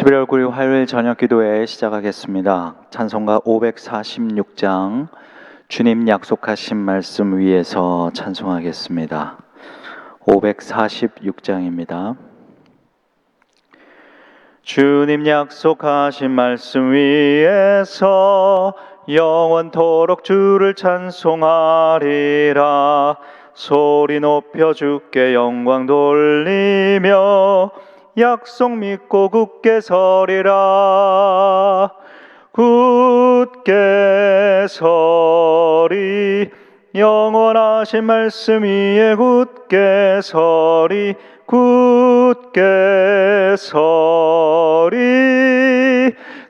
11월 9일 화요일 저녁 기도회 시작하겠습니다. 찬송가 546장 주님 약속하신 말씀 위에서 찬송하겠습니다. 546장입니다. 주님 약속하신 말씀 위에서 영원토록 주를 찬송하리라. 소리 높여 주께 영광 돌리며 약속 믿고 굳게 서리라. 굳게 서리 영원하신 말씀 위에 굳게 서리. 굳게 서리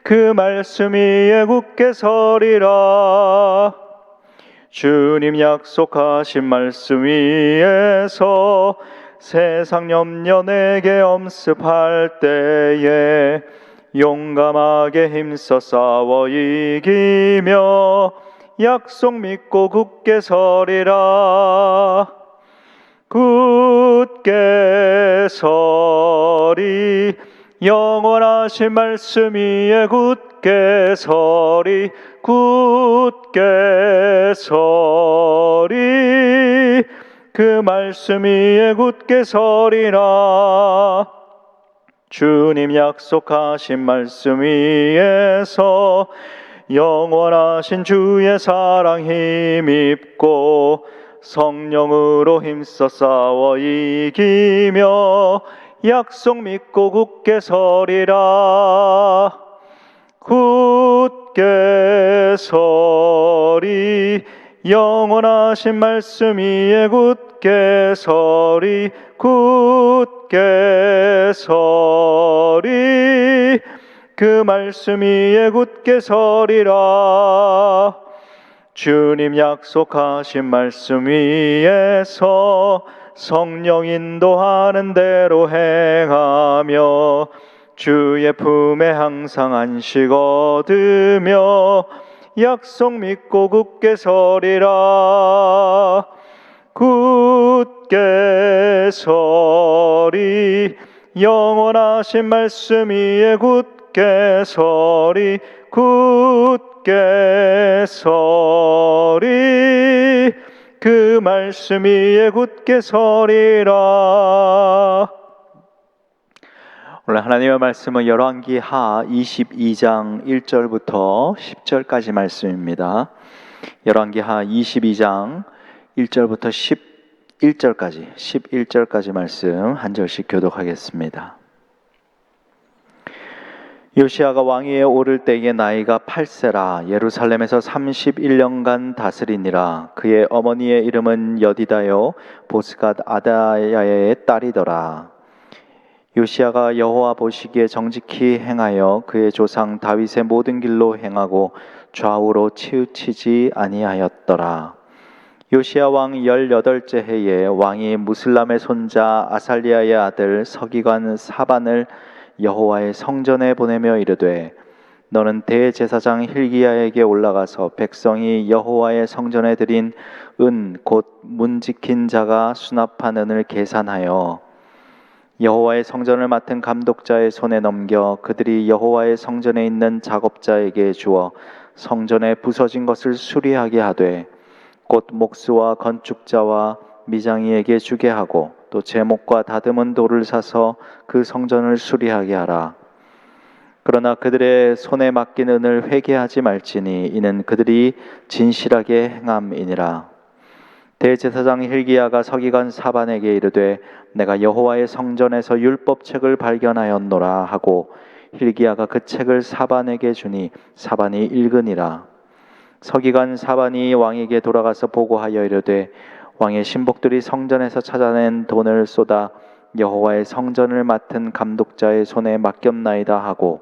그 말씀 위에 굳게 서리라. 주님 약속하신 말씀 위에서 세상 염려 내게 엄습할 때에 용감하게 힘써 싸워 이기며 약속 믿고 굳게 서리라. 굳게 서리 영원하신 말씀 위에 굳게 서리. 굳게 서리 그 말씀 위에 굳게 서리라. 주님 약속하신 말씀 위에서 영원하신 주의 사랑 힘입고 성령으로 힘써 싸워 이기며 약속 믿고 굳게 서리라. 굳게 서리 영원하신 말씀 위에 굳게 서리. 굳게 서리 그 말씀 위에 굳게 서리라. 주님 약속하신 말씀 위에서 성령 인도하는 대로 행하며 주의 품에 항상 안식 얻으며 약속 믿고 굳게 서리라. 굳게 서리 영원하신 말씀 위에 굳게 서리. 굳게 서리 그 말씀 위에 굳게 서리라. 오늘 하나님의 말씀은 열왕기하 22장 1절부터 10절까지 말씀입니다. 열왕기하 22장 1절부터 11절까지 말씀 한 절씩 교독하겠습니다. 요시야가 왕위에 오를 때에 나이가 8세라. 예루살렘에서 31년간 다스리니라. 그의 어머니의 이름은 여디다요 보스갓 아다야의 딸이더라. 요시야가 여호와 보시기에 정직히 행하여 그의 조상 다윗의 모든 길로 행하고 좌우로 치우치지 아니하였더라. 요시야 왕 18째 해에 왕이 무슬람의 손자 아살리야의 아들 서기관 사반을 여호와의 성전에 보내며 이르되 너는 대제사장 hil기야에게 올라가서 백성이 여호와의 성전에 드린 은 곧 문지킨 자가 수납한 은을 계산하여 여호와의 성전을 맡은 감독자의 손에 넘겨 그들이 여호와의 성전에 있는 작업자에게 주어 성전에 부서진 것을 수리하게 하되 곧 목수와 건축자와 미장이에게 주게 하고 또 제목과 다듬은 돌을 사서 그 성전을 수리하게 하라. 그러나 그들의 손에 맡긴 은을 회개하지 말지니 이는 그들이 진실하게 행함이니라. 대제사장 hil기야가 서기관 사반에게 이르되 내가 여호와의 성전에서 율법책을 발견하였노라 하고 hil기야가 그 책을 사반에게 주니 사반이 읽으니라. 서기관 사반이 왕에게 돌아가서 보고하여 이르되 왕의 신복들이 성전에서 찾아낸 돈을 쏟아 여호와의 성전을 맡은 감독자의 손에 맡겼나이다 하고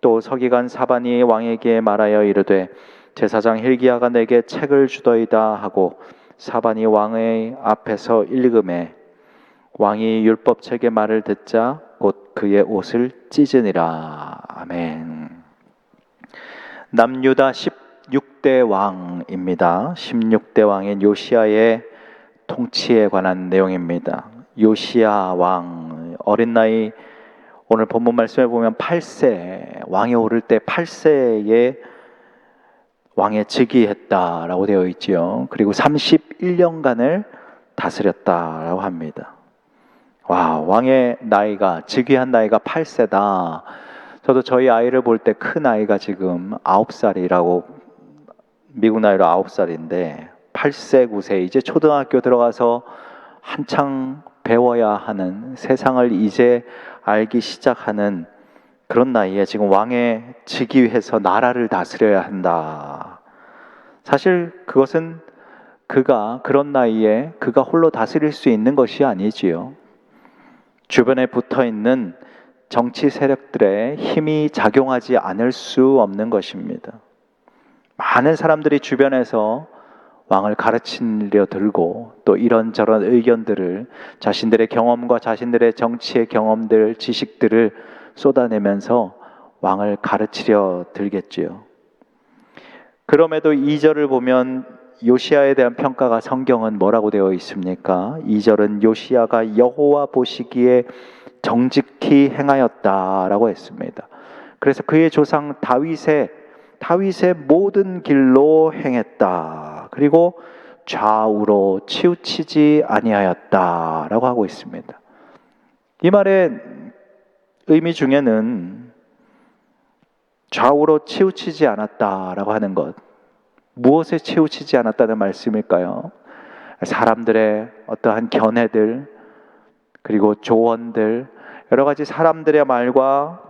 또 서기관 사반이 왕에게 말하여 이르되 제사장 hil기야가 내게 책을 주더이다 하고 사반이 왕의 앞에서 읽음에 왕이 율법책의 말을 듣자 곧 그의 옷을 찢으니라. 아멘. 남유다 16대 왕입니다. 16대 왕인 요시야의 통치에 관한 내용입니다. 요시야 왕 어린 나이 오늘 본문 말씀에 보면 8세, 왕에 오를 때 8세에 왕에 즉위했다라고 되어 있지요. 그리고 31년간을 다스렸다라고 합니다. 와, 왕의 나이가, 즉위한 나이가 8세다. 저도 저희 아이를 볼 때 큰 아이가 지금 9살이라고, 미국 나이로 9살인데 8세, 9세, 이제 초등학교 들어가서 한창 배워야 하는, 세상을 이제 알기 시작하는 그런 나이에 지금 왕에 즉위해서 나라를 다스려야 한다. 사실 그것은 그가 그런 나이에 그가 홀로 다스릴 수 있는 것이 아니지요. 주변에 붙어 있는 정치 세력들의 힘이 작용하지 않을 수 없는 것입니다. 많은 사람들이 주변에서 왕을 가르치려 들고 또 이런저런 의견들을, 자신들의 경험과 자신들의 정치의 경험들, 지식들을 쏟아내면서 왕을 가르치려 들겠지요. 그럼에도 2절을 보면 요시야에 대한 평가가, 성경은 뭐라고 되어 있습니까? 2절은 요시야가 여호와 보시기에 정직히 행하였다라고 했습니다. 그래서 그의 조상 다윗의 모든 길로 행했다. 그리고 좌우로 치우치지 아니하였다라고 하고 있습니다. 이 말의 의미 중에는 좌우로 치우치지 않았다라고 하는 것, 무엇에 치우치지 않았다는 말씀일까요? 사람들의 어떠한 견해들, 그리고 조언들, 여러 가지 사람들의 말과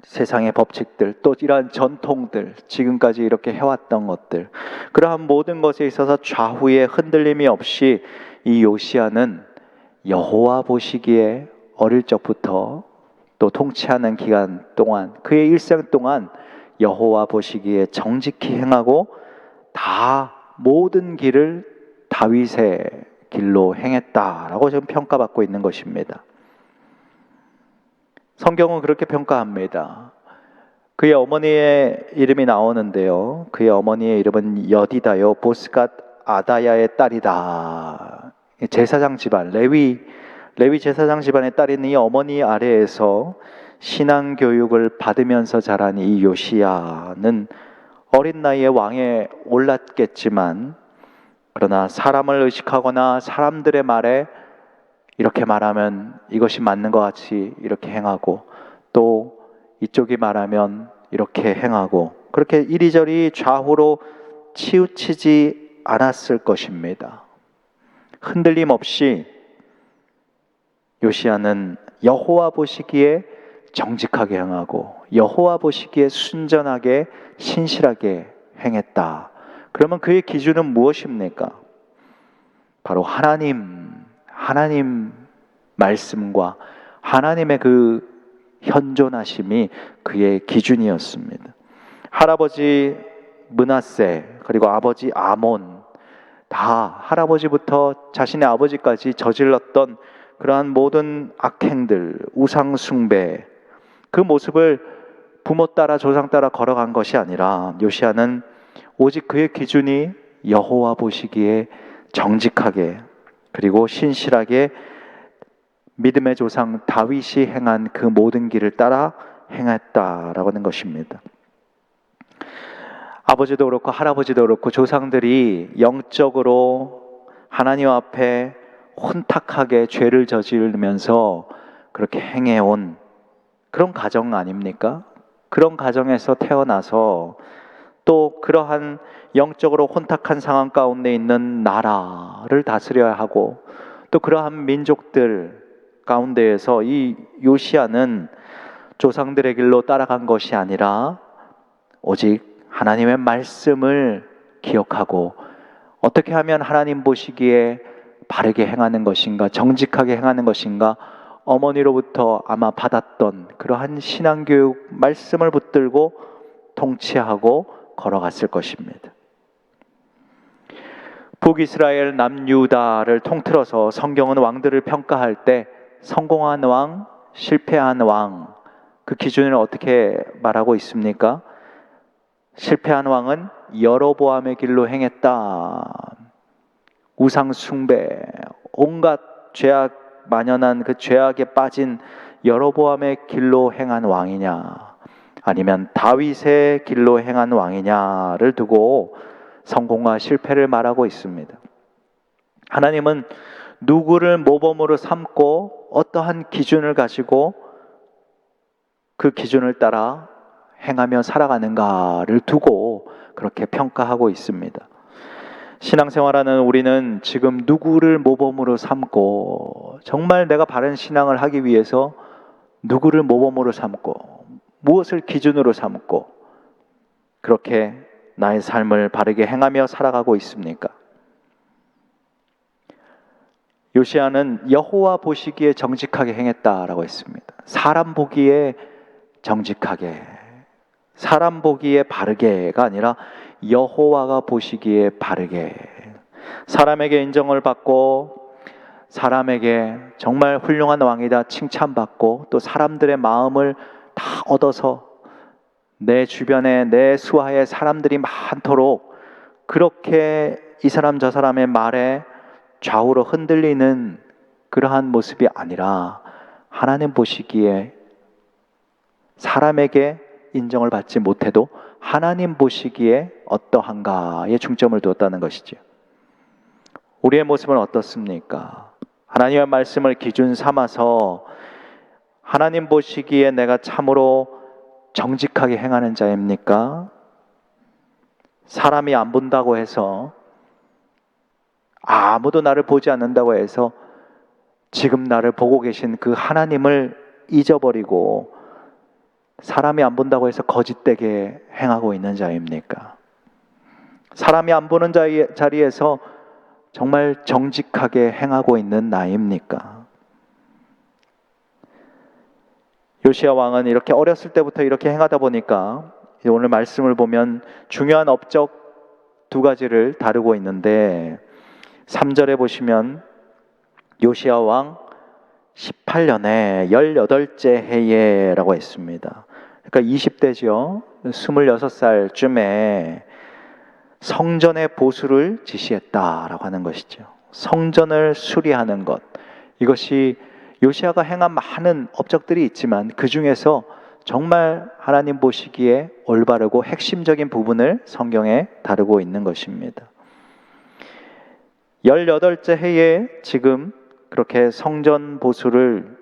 세상의 법칙들, 또 이러한 전통들, 지금까지 이렇게 해왔던 것들, 그러한 모든 것에 있어서 좌우에 흔들림이 없이 이 요시야는 여호와 보시기에 어릴 적부터 또 통치하는 기간 동안, 그의 일생 동안 여호와 보시기에 정직히 행하고 다 모든 길을 다윗의 길로 행했다라고 지금 평가받고 있는 것입니다. 성경은 그렇게 평가합니다. 그의 어머니의 이름이 나오는데요, 그의 어머니의 이름은 여디다요 보스갓 아다야의 딸이다. 제사장 집안, 레위 제사장 집안의 딸인 이 어머니 아래에서 신앙 교육을 받으면서 자란 이 요시야는 어린 나이에 왕에 올랐겠지만, 그러나 사람을 의식하거나 사람들의 말에 이렇게 말하면 이것이 맞는 것 같이 이렇게 행하고, 또 이쪽이 말하면 이렇게 행하고, 그렇게 이리저리 좌우로 치우치지 않았을 것입니다. 흔들림 없이 요시야는 여호와 보시기에 정직하게 행하고 여호와 보시기에 순전하게 신실하게 행했다. 그러면 그의 기준은 무엇입니까? 바로 하나님 말씀과 하나님의 그 현존하심이 그의 기준이었습니다. 할아버지 므낫세, 그리고 아버지 아몬, 다 할아버지부터 자신의 아버지까지 저질렀던 그러한 모든 악행들, 우상 숭배, 그 모습을 부모 따라 조상 따라 걸어간 것이 아니라, 요시야는 오직 그의 기준이 여호와 보시기에 정직하게 그리고 신실하게 믿음의 조상 다윗이 행한 그 모든 길을 따라 행했다라고 하는 것입니다. 아버지도 그렇고 할아버지도 그렇고 조상들이 영적으로 하나님 앞에 혼탁하게 죄를 저지르면서 그렇게 행해온 그런 가정 아닙니까? 그런 가정에서 태어나서 또 그러한 영적으로 혼탁한 상황 가운데 있는 나라를 다스려야 하고, 또 그러한 민족들 가운데에서 이 요시야는 조상들의 길로 따라간 것이 아니라 오직 하나님의 말씀을 기억하고 어떻게 하면 하나님 보시기에 바르게 행하는 것인가, 정직하게 행하는 것인가, 어머니로부터 아마 받았던 그러한 신앙교육 말씀을 붙들고 통치하고 걸어갔을 것입니다. 북이스라엘 남유다를 통틀어서 성경은 왕들을 평가할 때 성공한 왕, 실패한 왕, 그 기준을 어떻게 말하고 있습니까? 실패한 왕은 여로보암의 길로 행했다. 우상 숭배, 온갖 죄악 만연한 그 죄악에 빠진 여로보암의 길로 행한 왕이냐 아니면 다윗의 길로 행한 왕이냐를 두고 성공과 실패를 말하고 있습니다. 하나님은 누구를 모범으로 삼고 어떠한 기준을 가지고 그 기준을 따라 행하며 살아가는가를 두고 그렇게 평가하고 있습니다. 신앙생활하는 우리는 지금 누구를 모범으로 삼고 정말 내가 바른 신앙을 하기 위해서 누구를 모범으로 삼고 무엇을 기준으로 삼고 그렇게 나의 삶을 바르게 행하며 살아가고 있습니까? 요시야는 여호와 보시기에 정직하게 행했다라고 했습니다. 사람 보기에 정직하게, 사람 보기에 바르게가 아니라 여호와가 보시기에 바르게, 사람에게 인정을 받고 사람에게 정말 훌륭한 왕이다 칭찬받고 또 사람들의 마음을 다 얻어서 내 주변에 내 수하에 사람들이 많도록 그렇게 이 사람 저 사람의 말에 좌우로 흔들리는 그러한 모습이 아니라 하나님 보시기에 사람에게 인정을 받지 못해도 하나님 보시기에 어떠한가에 중점을 두었다는 것이죠. 우리의 모습은 어떻습니까? 하나님의 말씀을 기준 삼아서 하나님 보시기에 내가 참으로 정직하게 행하는 자입니까? 사람이 안 본다고 해서 아무도 나를 보지 않는다고 해서 지금 나를 보고 계신 그 하나님을 잊어버리고 사람이 안 본다고 해서 거짓되게 행하고 있는 자입니까? 사람이 안 보는 자리에서 정말 정직하게 행하고 있는 나입니까? 요시야 왕은 이렇게 어렸을 때부터 이렇게 행하다 보니까 오늘 말씀을 보면 중요한 업적 두 가지를 다루고 있는데 3절에 보시면 요시야 왕 18년에 18째 해에라고 했습니다. 그러니까 20대죠. 26살쯤에 성전의 보수를 지시했다라고 하는 것이죠. 성전을 수리하는 것. 이것이 요시야가 행한 많은 업적들이 있지만 그 중에서 정말 하나님 보시기에 올바르고 핵심적인 부분을 성경에 다루고 있는 것입니다. 18째 해에 지금 그렇게 성전 보수를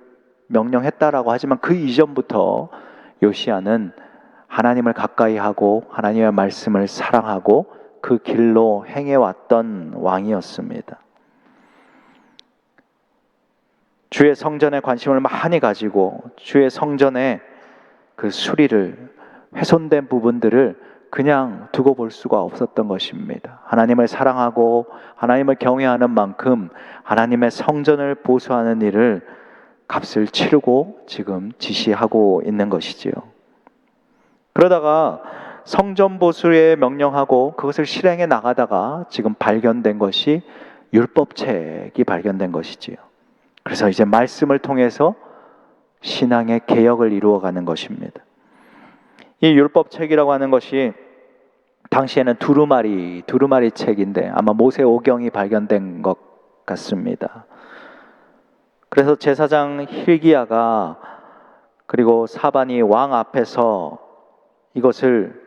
명령했다라고 하지만 그 이전부터 요시야는 하나님을 가까이 하고 하나님의 말씀을 사랑하고 그 길로 행해왔던 왕이었습니다. 주의 성전에 관심을 많이 가지고 주의 성전의 그 수리를 훼손된 부분들을 그냥 두고 볼 수가 없었던 것입니다. 하나님을 사랑하고 하나님을 경외하는 만큼 하나님의 성전을 보수하는 일을 값을 치르고 지금 지시하고 있는 것이지요. 그러다가 성전 보수에 명령하고 그것을 실행해 나가다가 지금 발견된 것이 율법책이 발견된 것이지요. 그래서 이제 말씀을 통해서 신앙의 개혁을 이루어가는 것입니다. 이 율법책이라고 하는 것이 당시에는 두루마리 책인데 아마 모세오경이 발견된 것 같습니다. 그래서 제사장 hil기야가 그리고 사반이 왕 앞에서 이것을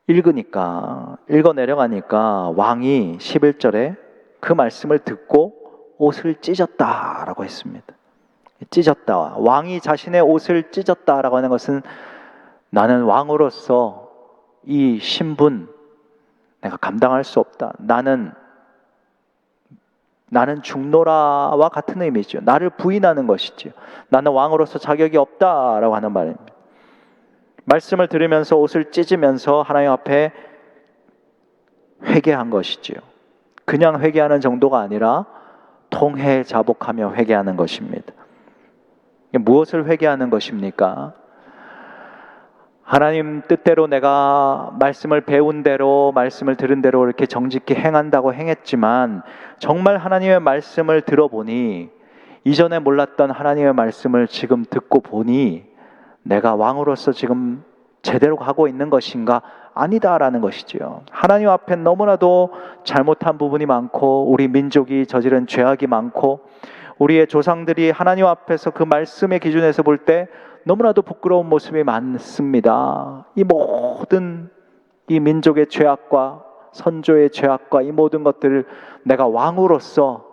읽어 내려가니까 왕이 11절에 그 말씀을 듣고 옷을 찢었다라고 했습니다. 찢었다. 왕이 자신의 옷을 찢었다라고 하는 것은 나는 왕으로서 이 신분 내가 감당할 수 없다. 나는 죽노라와 같은 의미죠. 나를 부인하는 것이죠. 나는 왕으로서 자격이 없다라고 하는 말입니다. 말씀을 들으면서 옷을 찢으면서 하나님 앞에 회개한 것이지요. 그냥 회개하는 정도가 아니라 통회자복하며 회개하는 것입니다. 무엇을 회개하는 것입니까? 하나님 뜻대로 내가 말씀을 배운 대로 말씀을 들은 대로 이렇게 정직히 행한다고 행했지만 정말 하나님의 말씀을 들어보니 이전에 몰랐던 하나님의 말씀을 지금 듣고 보니 내가 왕으로서 지금 제대로 가고 있는 것인가? 아니다라는 것이지요. 하나님 앞엔 너무나도 잘못한 부분이 많고 우리 민족이 저지른 죄악이 많고 우리의 조상들이 하나님 앞에서 그 말씀의 기준에서 볼 때 너무나도 부끄러운 모습이 많습니다. 이 모든 이 민족의 죄악과 선조의 죄악과 이 모든 것들을 내가 왕으로서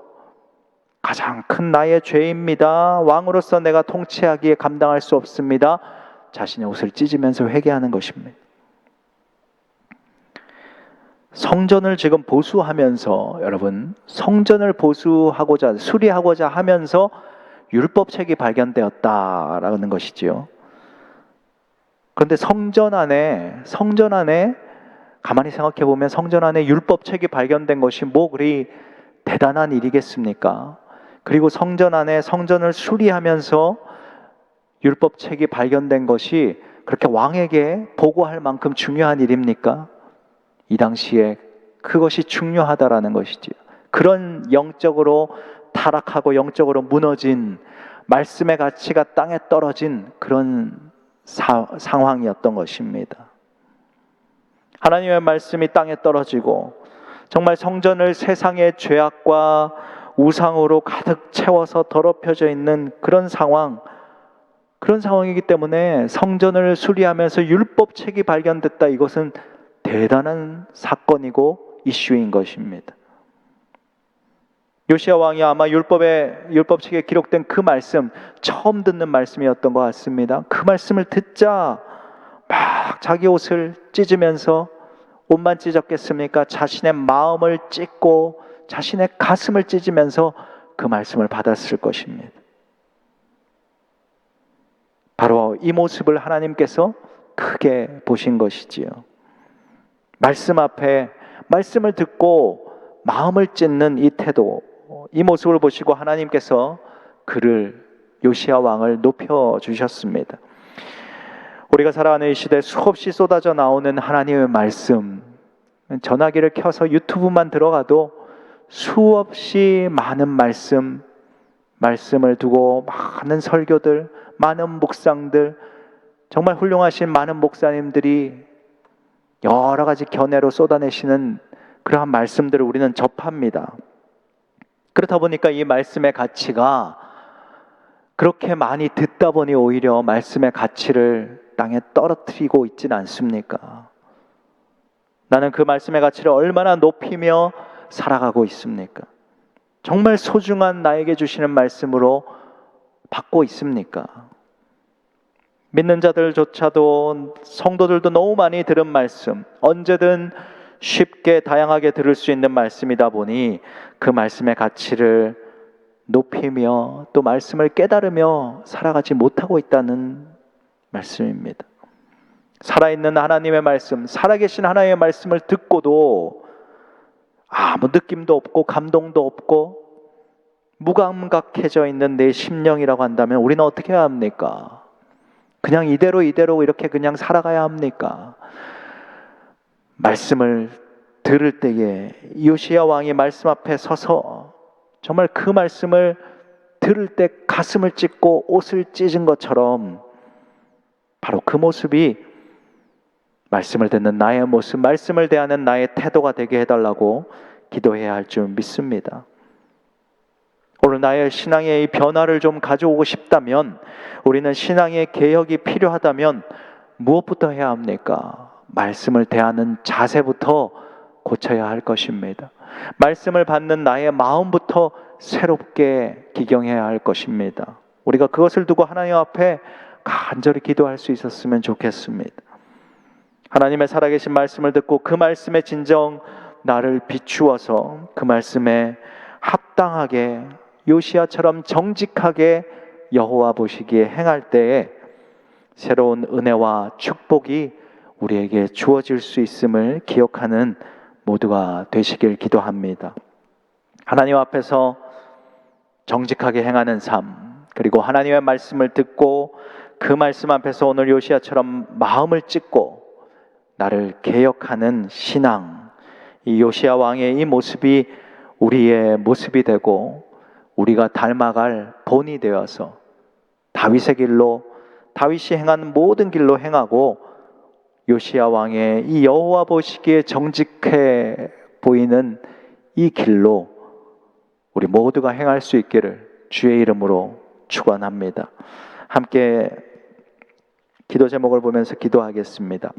가장 큰 나의 죄입니다. 왕으로서 내가 통치하기에 감당할 수 없습니다. 자신의 옷을 찢으면서 회개하는 것입니다. 성전을 지금 보수하면서 여러분, 성전을 보수하고자 수리하고자 하면서 율법책이 발견되었다라는 것이지요. 그런데 성전 안에 가만히 생각해 보면 성전 안에 율법책이 발견된 것이 뭐 그리 대단한 일이겠습니까? 그리고 성전 안에 성전을 수리하면서 율법책이 발견된 것이 그렇게 왕에게 보고할 만큼 중요한 일입니까? 이 당시에 그것이 중요하다라는 것이지요. 그런 영적으로 타락하고 영적으로 무너진 말씀의 가치가 땅에 떨어진 그런 상황이었던 것입니다. 하나님의 말씀이 땅에 떨어지고 정말 성전을 세상의 죄악과 우상으로 가득 채워서 더럽혀져 있는 그런 상황이기 때문에 성전을 수리하면서 율법책이 발견됐다. 이것은 대단한 사건이고 이슈인 것입니다. 요시야 왕이 아마 율법책에 기록된 그 말씀, 처음 듣는 말씀이었던 것 같습니다. 그 말씀을 듣자 막 자기 옷을 찢으면서, 옷만 찢었겠습니까? 자신의 마음을 찢고 자신의 가슴을 찢으면서 그 말씀을 받았을 것입니다. 바로 이 모습을 하나님께서 크게 보신 것이지요. 말씀 앞에 말씀을 듣고 마음을 찢는 이 태도, 이 모습을 보시고 하나님께서 그를, 요시야 왕을 높여주셨습니다. 우리가 살아가는 이 시대 수없이 쏟아져 나오는 하나님의 말씀, 전화기를 켜서 유튜브만 들어가도 수없이 많은 말씀을 두고 많은 설교들, 많은 묵상들, 정말 훌륭하신 많은 목사님들이 여러 가지 견해로 쏟아내시는 그러한 말씀들을 우리는 접합니다. 그렇다 보니까 이 말씀의 가치가 그렇게 많이 듣다 보니 오히려 말씀의 가치를 땅에 떨어뜨리고 있지는 않습니까? 나는 그 말씀의 가치를 얼마나 높이며 살아가고 있습니까? 정말 소중한 나에게 주시는 말씀으로 받고 있습니까? 믿는 자들조차도, 성도들도 너무 많이 들은 말씀, 언제든 쉽게 다양하게 들을 수 있는 말씀이다 보니 그 말씀의 가치를 높이며 또 말씀을 깨달으며 살아가지 못하고 있다는 말씀입니다. 살아있는 하나님의 말씀, 살아계신 하나님의 말씀을 듣고도 아무 느낌도 없고 감동도 없고 무감각해져 있는 내 심령이라고 한다면 우리는 어떻게 해야 합니까? 그냥 이대로 이렇게 그냥 살아가야 합니까? 말씀을 들을 때에 요시야 왕이 말씀 앞에 서서 정말 그 말씀을 들을 때 가슴을 찢고 옷을 찢은 것처럼 바로 그 모습이 말씀을 듣는 나의 모습, 말씀을 대하는 나의 태도가 되게 해달라고 기도해야 할 줄 믿습니다. 오늘 나의 신앙의 이 변화를 좀 가져오고 싶다면, 우리는 신앙의 개혁이 필요하다면 무엇부터 해야 합니까? 말씀을 대하는 자세부터 고쳐야 할 것입니다. 말씀을 받는 나의 마음부터 새롭게 기경해야 할 것입니다. 우리가 그것을 두고 하나님 앞에 간절히 기도할 수 있었으면 좋겠습니다. 하나님의 살아계신 말씀을 듣고 그 말씀에 진정 나를 비추어서 그 말씀에 합당하게 요시야처럼 정직하게 여호와 보시기에 행할 때에 새로운 은혜와 축복이 우리에게 주어질 수 있음을 기억하는 모두가 되시길 기도합니다. 하나님 앞에서 정직하게 행하는 삶, 그리고 하나님의 말씀을 듣고 그 말씀 앞에서 오늘 요시야처럼 마음을 찢고 나를 개혁하는 신앙, 이 요시야 왕의 이 모습이 우리의 모습이 되고 우리가 닮아갈 본이 되어서 다윗의 길로, 다윗이 행한 모든 길로 행하고 요시야 왕의 이 여호와 보시기에 정직해 보이는 이 길로 우리 모두가 행할 수 있기를 주의 이름으로 축원합니다. 함께 기도 제목을 보면서 기도하겠습니다.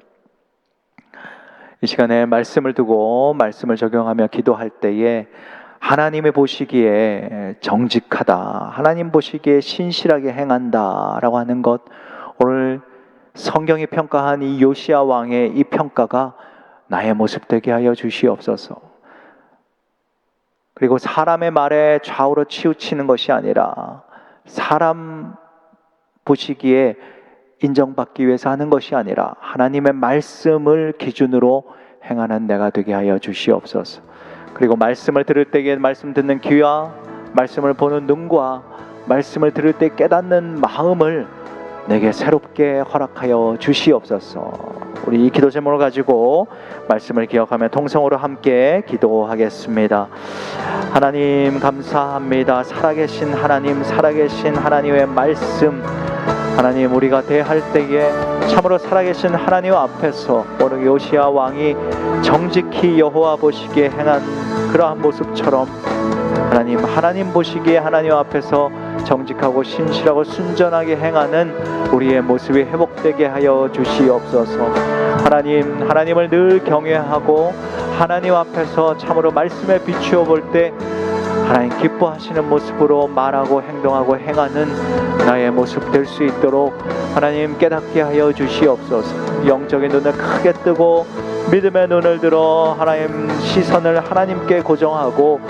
이 시간에 말씀을 두고 말씀을 적용하며 기도할 때에 하나님이 보시기에 정직하다, 하나님 보시기에 신실하게 행한다 라고 하는 것, 오늘 성경이 평가한 이 요시야 왕의 이 평가가 나의 모습 되게 하여 주시옵소서. 그리고 사람의 말에 좌우로 치우치는 것이 아니라 사람 보시기에 인정받기 위해서 하는 것이 아니라 하나님의 말씀을 기준으로 행하는 내가 되게 하여 주시옵소서. 그리고 말씀을 들을 때에 말씀 듣는 귀와 말씀을 보는 눈과 말씀을 들을 때 깨닫는 마음을 내게 새롭게 허락하여 주시옵소서. 우리 이 기도 제목을 가지고 말씀을 기억하며 통성으로 함께 기도하겠습니다. 하나님 감사합니다. 살아계신 하나님, 살아계신 하나님의 말씀, 하나님 우리가 대할 때에 참으로 살아계신 하나님 앞에서 오늘 요시야 왕이 정직히 여호와 보시기에 행한 그러한 모습처럼 하나님 보시기에 하나님 앞에서 정직하고 신실하고 순전하게 행하는 우리의 모습이 회복되게 하여 주시옵소서. 하나님을 늘 경외하고 하나님 앞에서 참으로 말씀에 비추어 볼 때 하나님 기뻐하시는 모습으로 말하고 행동하고 행하는 나의 모습 될 수 있도록 하나님 깨닫게 하여 주시옵소서. 영적인 눈을 크게 뜨고 믿음의 눈을 들어 하나님 시선을 하나님께 고정하고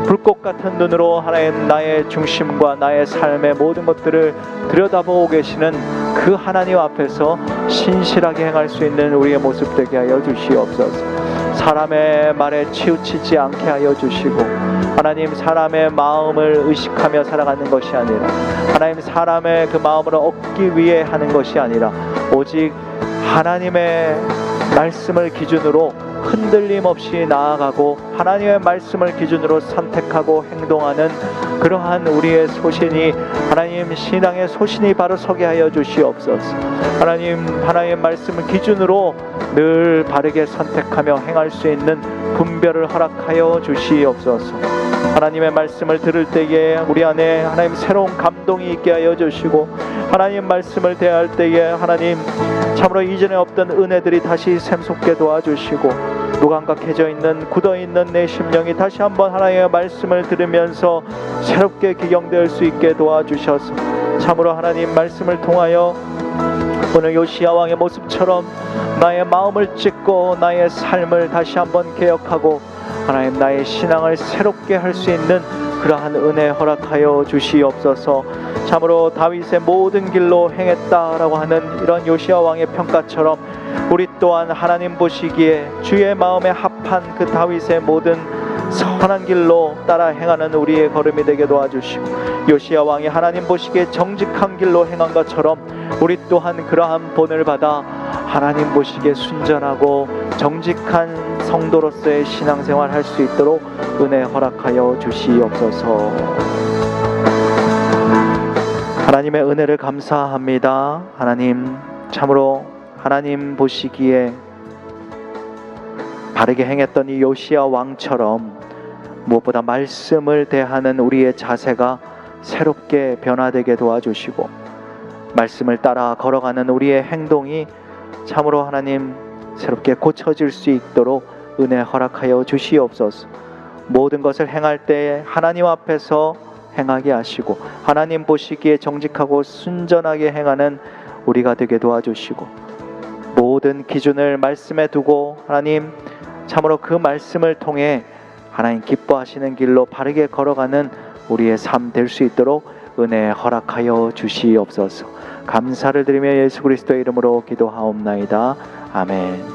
불꽃 같은 눈으로 하나님 나의 중심과 나의 삶의 모든 것들을 들여다보고 계시는 그 하나님 앞에서 신실하게 행할 수 있는 우리의 모습 되게 하여 주시옵소서. 사람의 말에 치우치지 않게 하여 주시고 하나님 사람의 마음을 의식하며 살아가는 것이 아니라 하나님 사람의 그 마음을 얻기 위해 하는 것이 아니라 오직 하나님의 말씀을 기준으로 흔들림 없이 나아가고 하나님의 말씀을 기준으로 선택하고 행동하는 그러한 우리의 소신이 하나님 신앙의 소신이 바로 서게 하여 주시옵소서. 하나님 말씀을 기준으로 늘 바르게 선택하며 행할 수 있는 분별을 허락하여 주시옵소서. 하나님의 말씀을 들을 때에 우리 안에 하나님 새로운 감동이 있게 하여 주시고 하나님 말씀을 대할 때에 하나님 참으로 이전에 없던 은혜들이 다시 샘솟게 도와주시고 무감각해져 있는 굳어있는 내 심령이 다시 한번 하나님의 말씀을 들으면서 새롭게 기경될 수 있게 도와주셔서 참으로 하나님 말씀을 통하여 오늘 요시야 왕의 모습처럼 나의 마음을 찢고 나의 삶을 다시 한번 개혁하고 하나님 나의 신앙을 새롭게 할 수 있는 그러한 은혜 허락하여 주시옵소서. 참으로 다윗의 모든 길로 행했다라고 하는 이런 요시야 왕의 평가처럼 우리 또한 하나님 보시기에 주의 마음에 합한 그 다윗의 모든 선한 길로 따라 행하는 우리의 걸음이 되게 도와주시고 요시야 왕이 하나님 보시기에 정직한 길로 행한 것처럼 우리 또한 그러한 본을 받아 하나님 보시기에 순전하고 정직한 성도로서의 신앙생활 할 수 있도록 은혜 허락하여 주시옵소서. 하나님의 은혜를 감사합니다. 하나님 참으로 하나님 보시기에 바르게 행했던 이 요시야 왕처럼 무엇보다 말씀을 대하는 우리의 자세가 새롭게 변화되게 도와주시고 말씀을 따라 걸어가는 우리의 행동이 참으로 하나님 새롭게 고쳐질 수 있도록 은혜 허락하여 주시옵소서. 모든 것을 행할 때 하나님 앞에서 행하게 하시고 하나님 보시기에 정직하고 순전하게 행하는 우리가 되게 도와주시고 모든 기준을 말씀에 두고 하나님 참으로 그 말씀을 통해 하나님 기뻐하시는 길로 바르게 걸어가는 우리의 삶 될 수 있도록 은혜 허락하여 주시옵소서. 감사를 드리며 예수 그리스도의 이름으로 기도하옵나이다. 아멘.